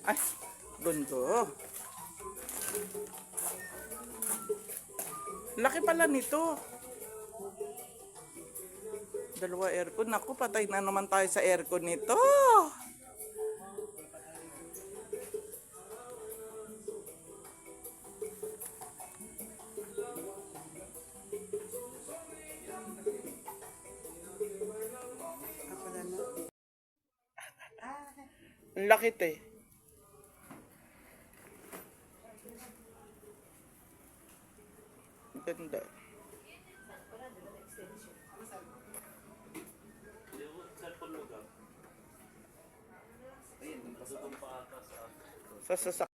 Ay, gundo. Laki pala nito. Dalawa aircon. Naku, patay na naman tayo sa aircon nito. Ang laki te. Ganda. Sa